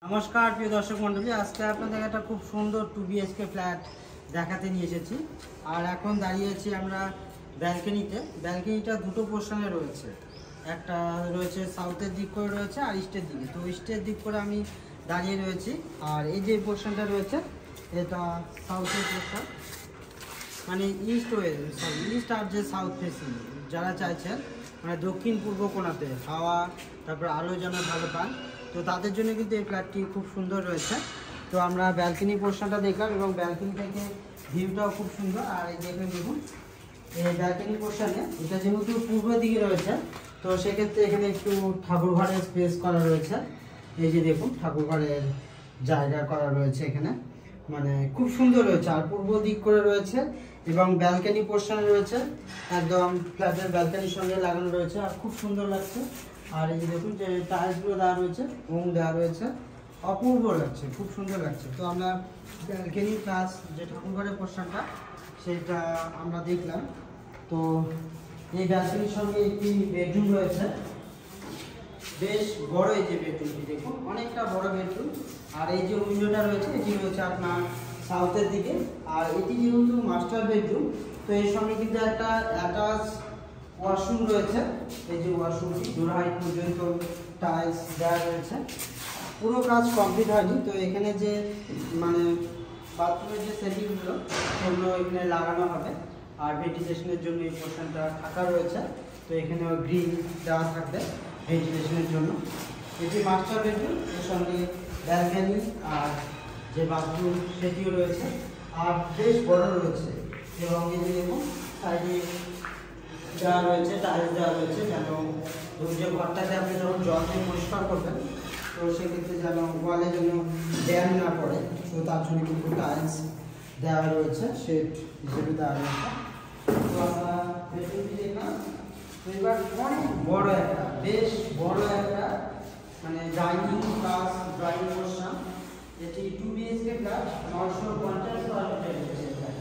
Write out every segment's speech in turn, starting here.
नमस्कार प्रिय दर्शक मंडली आज के আপনাদের একটা খুব সুন্দর 2 BHK ফ্ল্যাট দেখাতে নিয়ে এসেছি আর এখন দাঁড়িয়ে আছি আমরা ব্যালকনিতে। ব্যালকনিটা দুটো পোরশনে রয়েছে, একটা রয়েছে সাউথের দিক করে রয়েছে আর ইস্টের দিকে। তো ইস্টের দিক করে আমি দাঁড়িয়ে রয়েছি আর এই যে পোরশনটা রয়েছে এটা সাউথের পোরশন, মানে ইস্ট আর যে সাউথ ফেসিং যারা চাইছেন মানে দক্ষিণ পূর্ব কোণাতে হাওয়া তারপর আলো যেন ভালো পান, তো তাদের জন্য কিন্তু এই ফ্ল্যাটটি খুব সুন্দর রয়েছে। তো আমরা ব্যালকনি পোরশনটা দেখলাম এবং ব্যালকনি থেকে ভিউটাও খুব সুন্দর। আর এই দেখুন এই ব্যালকনি পোরশনে এটা যেহেতু পূর্ব দিকে রয়েছে তো সেক্ষেত্রে এখানে একটু ঠাকুর ঘরের স্পেস করা রয়েছে। এই যে দেখুন ঠাকুর ঘরের জায়গা করা রয়েছে এখানে, মানে খুব সুন্দর রয়েছে আর পূর্ব দিক করে রয়েছে এবং ব্যালকনি পোরশনে রয়েছে একদম ফ্ল্যাটের ব্যালকনির সঙ্গে লাগানো রয়েছে আর খুব সুন্দর লাগছে। আর এই যে দেখুন যে টাইলসগুলো দেওয়া রয়েছে রং দেওয়া রয়েছে, অপূর্ব লাগছে, খুব সুন্দর লাগছে। তো আমরা ব্যালকনি প্লাস যে ঠাকুরঘরের পোরশনটা সেটা আমরা দেখলাম। তো এই ব্যালকনির সঙ্গে একটি বেডরুম রয়েছে, বেশ বড়। এই যে বেডরুমটি দেখুন অনেকটা বড় বেডরুম। আর এই যে উইন্ডোটা রয়েছে এটি রয়েছে আপনার সাউথের দিকে। আর এটি যেহেতু মাস্টার বেডরুম তো এর সঙ্গে কিন্তু একটা অ্যাটাচ ওয়াশরুম রয়েছে। এই যে ওয়াশরুমটি ডোর হাইট পর্যন্ত টাইলস দেওয়া রয়েছে, পুরো কাজ কমপ্লিট হয়নি। তো এখানে যে মানে বাথরুমের যে সেটিংগুলো সেগুলো এখানে লাগানো হবে আর ভেন্টিলেশনের জন্য এই পোরশনটা ফাঁকা রয়েছে। তো এখানে গ্রিল দেওয়া থাকবে ভেন্টিলেশনের জন্য। এটি মাস্টার বেডরুম, এর সঙ্গে ব্যালকনি আর যে বাথরুম সেটিও রয়েছে আর বেশ বড় রয়েছে। এবং এই যে দেখুন সাইডে দেওয়া রয়েছে টাইলস দেওয়া রয়েছে যেন যে ঘরটাকে আপনি যখন জল দিয়ে পরিষ্কার করবেন তো সেক্ষেত্রে যেন ওয়ালে যেন ড্যাম না পড়ে, তো তার জন্য কিন্তু টাইলস দেওয়া রয়েছে, শেড হিসেবে দেওয়া রয়েছে। তো আমরা বেডরুমটি দেখলাম। তো এবার অনেক বড় একটা, বেশ বড় একটা মানে ডাইনিং প্লাস ড্রয়িং পোরশন। এটি 2 BHK ফ্ল্যাট, 950 স্কয়ার ফিটের ফ্ল্যাট,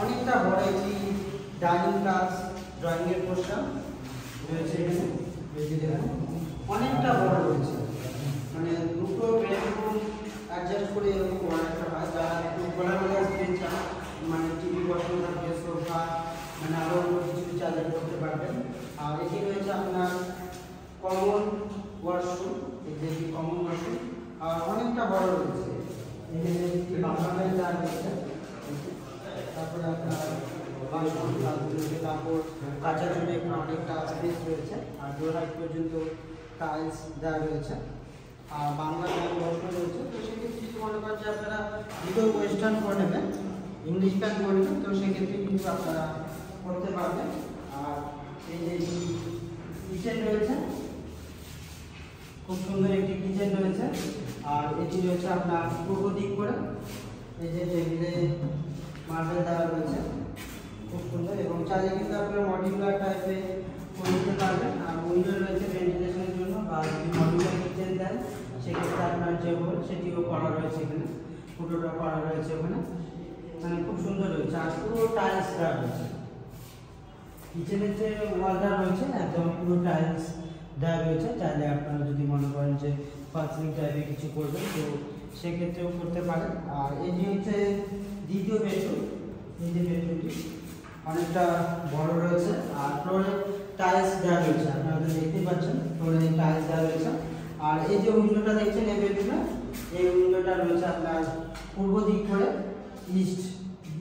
অনেকটা বড় একটি ডাইনিং প্লাস ড্রয়িং এর পোরশন রয়েছে এখানে। এই যে দেখুন অনেকটা বড় রয়েছে, মানে দুটো বেডরুম অ্যাডজাস্ট করে এরকম বড় একটা হয় যারা একটু খোলামেলা স্পেস চান, মানে টিভি বসানো থাকবে, সোফা, মানে আরও কিছু চালিয়ে করতে পারবেন। আর এটি রয়েছে আপনার কমন ওয়াশরুম, এই যে কমন ওয়াশরুম আর অনেকটা বড় রয়েছে। এখানে বাথরুমের যা রয়েছে, তারপরে আপনার কাপড় কাচার জন্য এখানে অনেকটা স্পেস রয়েছে আর ডোর হাইট পর্যন্ত টাইলস দেওয়া রয়েছে আর বাংলা বসানো রয়েছে। তো সেক্ষেত্রে যদি মনে করেন যে আপনারা ভিতর ওয়েস্টার্ন করে নেবেন, ইংলিশ প্যান্ট করে নেবেন, তো সেক্ষেত্রে কিন্তু আপনারা করতে পারবেন। আর এই যে কিচেন রয়েছে, খুব সুন্দর একটি কিচেন রয়েছে আর এটি রয়েছে আপনার পূর্ব দিক করে। এই যে টেবিলে মার্বেল দেওয়া রয়েছে, খুব সুন্দর। এবং চাইলে কিন্তু আপনারা মডিউলার টাইপে করে নিতে পারবেন। আর উইন্ডো রয়েছে ভেন্টিলেশনের জন্য, বা যদি মডিউলার কিচেন দেন সেক্ষেত্রে আপনার যে হোল সেটিও করা রয়েছে এখানে, ফুটোটা করা রয়েছে ওখানে, মানে খুব সুন্দর রয়েছে আর পুরো টাইলস দেওয়া রয়েছে। কিচেনের যে ওয়ালটা রয়েছে একদম পুরো টাইলস দেওয়া রয়েছে। চাইলে আপনারা যদি মনে করেন যে পার্সিং টাইপে কিছু করবেন তো সেক্ষেত্রেও করতে পারেন। আর এটি হচ্ছে দ্বিতীয় বেডরুম। এই যে বেডরুমটি অনেকটা বড় রয়েছে আর ফ্লোরে টাইলস দেওয়া রয়েছে, আপনারা দেখতে পাচ্ছেন ফ্লোরে টাইলস দেওয়া রয়েছে। আর এই যে উইন্ডোটা দেখছেন এই বেডরুমে, এই উইন্ডোটা রয়েছে আপনার পূর্ব দিক করে ইস্ট,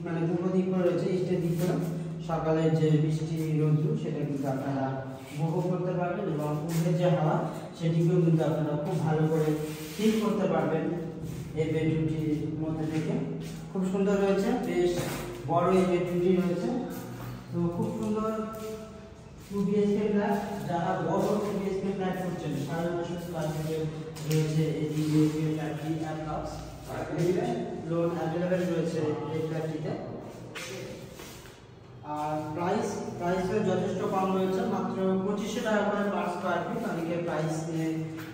মানে পূর্ব দিক করে রয়েছে ইস্টের দিক করে। সকালের যে বৃষ্টি রৌদ্র সেটা কিন্তু আপনারা উপভোগ করতে পারবেন এবং উঠে যে হাওয়া সেটিকেও কিন্তু আপনারা খুব ভালো করে ফিল করতে পারবেন এই বেডরুমটির মধ্যে থেকে। খুব সুন্দর রয়েছে, বেশ বড় এই বেডরুমটি রয়েছে। তো খুব সুন্দর 2 BHK ফ্ল্যাট, যারা বড় 2 BHK ফ্ল্যাট করছেন 950 স্কয়ার ফিটের রয়েছে এই 2 BHK ফ্ল্যাটটি অ্যাপ্রক্স লোন অ্যাভেলেবেল রয়েছে এই ফ্ল্যাটটিতে। আর প্রাইসও যথেষ্ট কম রয়েছে, মাত্র 2500 টাকা করে পার স্কয়ার ফিট। অনেকে প্রাইস নিয়ে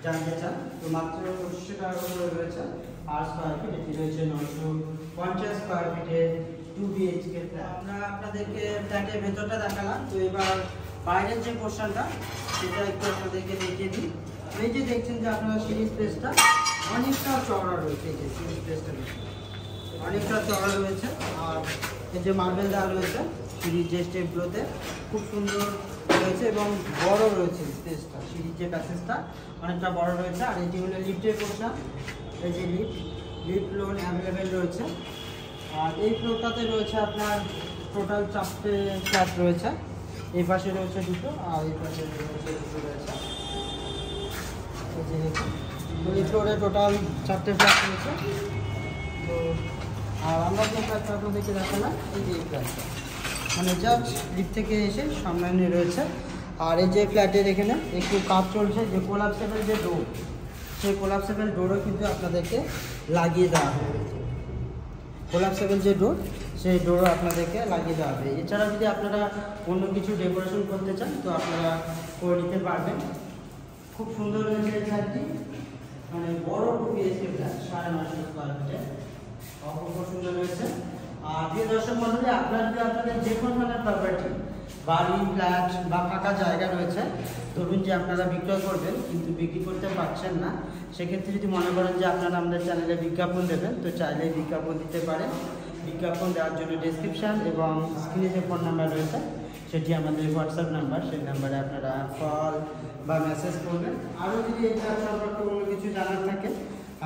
জানতে চান, তো মাত্র 2500 টাকা করে রয়েছে পার স্কয়ার ফিট। এটি রয়েছে 950 স্কয়ার ফিটের 2 BHK ফ্ল্যাট। আমরা আপনাদেরকে ফ্ল্যাটের ভেতরটা দেখালাম, তো এবার বাইরের যে পোরশনটা সেটা একটু আপনাদেরকে দেখিয়ে দিই। এই যে দেখছেন যে আপনারা সিঁড়ি স্পেসটা অনেকটা চওড়া রয়েছে, এই যে সিঁড়ির প্লেসটা অনেকটা চওড়া রয়েছে। আর এই যে মার্বেল দেওয়া রয়েছে সিঁড়ির যে স্টেপগুলোতে, খুব সুন্দর রয়েছে এবং বড় রয়েছে স্পেসটা, সিঁড়ির যে প্যাসেজটা অনেকটা বড় রয়েছে। আর এটি হলো লিফটের পোর্শন, এই যে লিফট লোন অ্যাভেলেবেল রয়েছে। আর এই ফ্লোরটাতে রয়েছে আপনার টোটাল 4টে ফ্ল্যাট রয়েছে। এই পাশে রয়েছে 2টো আর এই পাশে রয়েছে 2টো রয়েছে। তো এই ফ্লোরে টোটাল 4টে ফ্ল্যাট রয়েছে। তো আর আমরা যে ফ্ল্যাটটা আপনাদেরকে দেখালাম, এই যে এই ফ্ল্যাটটা মানে জাস্ট লিফট থেকে এসে সামনে রয়েছে। আর এই যে ফ্ল্যাটের এখানে একটু কাজ চলছে, যে কোলাপসেবল যে ডোর, সেই কোলাপসেবল ডোরও কিন্তু আপনাদেরকে লাগিয়ে দেওয়া হবে। কোলাপসেবল যে ডোর, সেই ডোরও আপনাদেরকে লাগিয়ে দেওয়া হবে। এছাড়া যদি আপনারা অন্য কিছু ডেকোরেশন করতে চান তো আপনারা করে নিতে পারবেন। খুব সুন্দর হয়েছে এই ফ্ল্যাটটি, মানে বড় 2 BHK ফ্ল্যাট, 950 স্কোয়ার ফিটে, অপূর্ব সুন্দর হয়েছে। আর প্রিয় দর্শক মণ্ডলী, আপনাদের যে কোনো ধরনের প্রপার্টি, বাড়ি, ফ্ল্যাট বা ফাঁকা জায়গা রয়েছে, ধরুন যে আপনারা বিক্রয় করবেন কিন্তু বিক্রি করতে পারছেন না, সেক্ষেত্রে যদি মনে করেন যে আপনারা আমাদের চ্যানেলে বিজ্ঞাপন দেবেন, তো চাইলে বিজ্ঞাপন দিতে পারেন। বিজ্ঞাপন দেওয়ার জন্য ডেসক্রিপশান এবং স্ক্রিনে যে ফোন নাম্বার রয়েছে সেটি আমাদের হোয়াটসঅ্যাপ নাম্বার, সেই নাম্বারে আপনারা কল বা মেসেজ করবেন। আরও যদি এই ফ্ল্যাট সম্পর্কে অন্য কিছু জানার থাকে,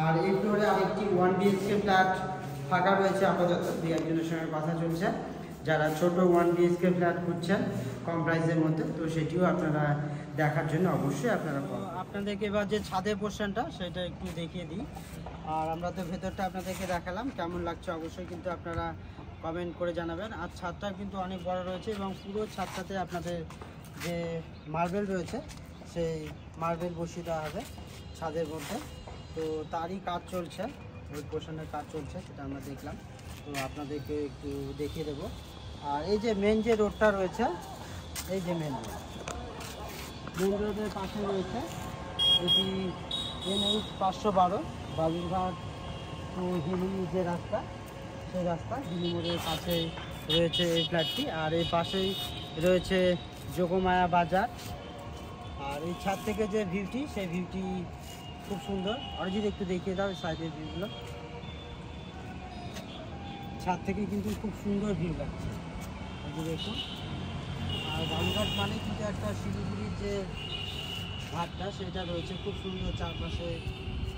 আর এই ফ্লোরে আরেকটি 1 BHK ফ্ল্যাট ফাঁকা রয়েছে আপাতত, 2-1জনের সঙ্গে কথা চলছে, যারা ছোট 1 BHK ফ্ল্যাট খুঁজছেন কম প্রাইসের মধ্যে, তো সেটিও আপনারা দেখার জন্য অবশ্যই আপনারা আপনাদেরকে এবার যে ছাদের পোর্শনটা সেটা একটু দেখিয়ে দিই। আর আমরা তো ভেতরটা আপনাদেরকে দেখালাম, কেমন লাগছে অবশ্যই কিন্তু আপনারা কমেন্ট করে জানাবেন। আর ছাদটা কিন্তু অনেক বড় রয়েছে এবং পুরো ছাদটাতে আপনাদের যে মার্বেল রয়েছে সেই মার্বেল বসিয়ে দেওয়া হবে ছাদের মধ্যে। তো তারই কাজ চলছে, ওই পোর্শনের কাজ চলছে, সেটা আমরা দেখলাম, তো আপনাদেরকে একটু দেখিয়ে দেবো। আর এই যে মেন যে রোডটা রয়েছে, এই যে মেন রোডের পাশে রয়েছে এটি NH 512 বালুরঘাট টু হিলি যে রাস্তা, সেই রাস্তা হিলি মোড়ের পাশে রয়েছে এই ফ্ল্যাটটি। আর এই পাশেই রয়েছে যোগমায়া বাজার। আর এই ছাদ থেকে যে ভিউটি, সেই ভিউটি খুব সুন্দর। আর যদি একটু দেখিয়ে দাও সাইডের ভিউগুলো, ছাদ থেকে কিন্তু খুব সুন্দর ভিউ লাগছে, দেখুন। আর বালুরঘাট মানে কিন্তু একটা শিলিগুড়ির যে ঘাটটা সেটা রয়েছে, খুব সুন্দর, চারপাশে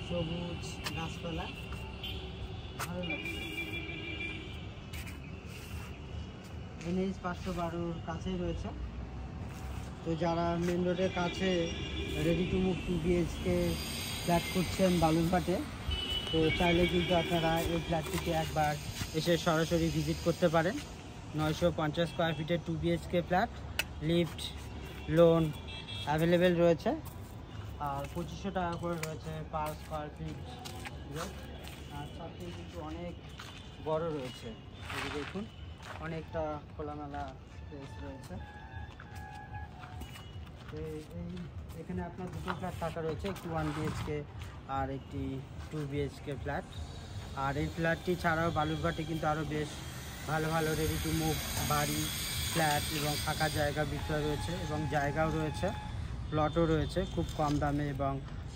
সবুজ গাছপালা, ভালো লাগছে। NH 512 কাছেই রয়েছে। তো যারা মেন রোডের কাছে ready to move 2 BHK flat করছেন বালুরঘাটে, তো চাইলে কিন্তু আপনারা এই ফ্ল্যাটটিকে একবার এসে সরাসরি ভিজিট করতে পারেন। 950 স্কোয়ার ফিটের 2 BHK flat, lift loan available রয়েছে। আর 2500 টাকা করে রয়েছে পার স্কোয়ার ফিট। আর ছাদটি কিন্তু অনেক বড় রয়েছে, এই দেখুন, অনেকটা খোলামেলা স্পেস রয়েছে। এখানে আপনার 2টো ফ্ল্যাট থাকা রয়েছে, একটি 1 BHK আর একটি 2 BHK ফ্ল্যাট। আর এই ফ্ল্যাটটি ছাড়াও বালুরঘাটে কিন্তু আরও বেশ ভালো ভালো রেডি টু মুভ বাড়ি, ফ্ল্যাট এবং ফাঁকা জায়গা বিক্রয় রয়েছে, এবং জায়গাও রয়েছে, প্লটও রয়েছে, খুব কম দামে এবং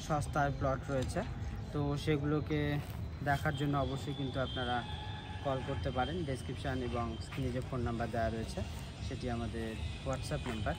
সস্তায় প্লট রয়েছে। তো সেগুলোকে দেখার জন্য অবশ্যই কিন্তু আপনারা কল করতে পারেন। ডেসক্রিপশান এবং স্ক্রিনে যে ফোন নাম্বার দেওয়া রয়েছে সেটি আমাদের হোয়াটসঅ্যাপ নাম্বার।